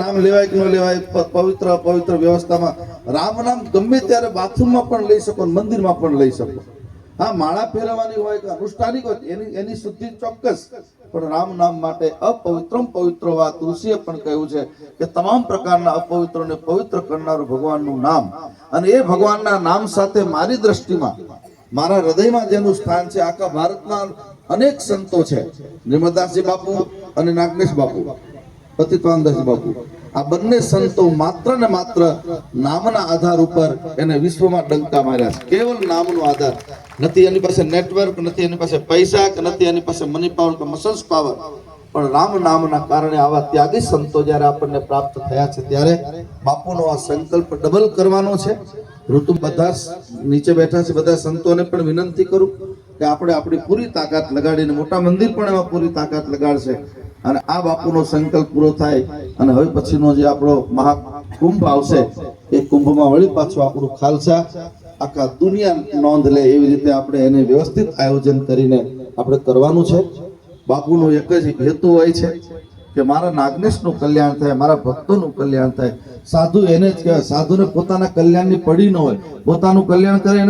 નામ લેવાય કે ન લેવાય, પવિત્ર અપવિત્ર વ્યવસ્થામાં રામ નામ ગમે ત્યારે બાથરૂમમાં પણ લઈ શકો, મંદિરમાં પણ લઈ શકો. હા, માળા ફેરવવાની હોય કે અનુષ્ઠાનિક હોય એની શુદ્ધિ ચોક્કસ, પણ રામ નામ માટે અપવિત્રમ પવિત્ર વા, તુલસીએ પણ કહ્યું છે કે તમામ પ્રકારના અપવિત્રોને પવિત્ર કરનારું ભગવાનનું નામ. અને એ ભગવાનના નામ સાથે મારી દ્રષ્ટિમાં, મારા હૃદયમાં જેનું સ્થાન છે, આખા ભારતના અનેક સંતો છે, નિર્મલદાસજી બાપુ અને નાગેશ બાપુ, પતિત્વાનંદજી બાપુ, આ બંને સંતો માત્ર ને માત્ર નામના આધાર ઉપર એને વિશ્વમાં ડંકા માર્યા છે. કેવલ નામનો આધાર, નથી એની પાસે નેટવર્ક, નથી એની પાસે પૈસા, કે નથી એની પાસે મની પાવર કે મસલ્સ પાવર, પણ રામ નામના કારણે આવા ત્યાગી સંતો જ્યારે આપણને પ્રાપ્ત થયા છે, ત્યારે બાપુનો આ સંકલ્પ ડબલ કરવાનો છે. ઋતુ બધા નીચે બેઠા છે, બધા સંતોને પણ વિનંતી કરું કે આપણે આપણી પૂરી તાકાત લગાડીને, મોટા મંદિર પણ એમાં પૂરી તાકાત લગાડશે અને આ બાપુનો સંકલ્પ પૂરો થાય અને હવે પછીનો જે આપણો મહાકુંભ આવશે, એ કુંભમાં વળી પાછું આપણું ખાલસા આખા દુનિયા નોંધ લે એવી રીતે આપણે એને વ્યવસ્થિત આયોજન કરીને આપણે કરવાનું છે. બાપુનો એક જ હેતુ હોય છે કે મારા નાગનેશનું કલ્યાણ થાય, મારા ભક્તોનું કલ્યાણ થાય. સાધુ એને જ કહેવાય, સાધુને પોતાના કલ્યાણની પડી ન હોય, પોતાનું કલ્યાણ કરે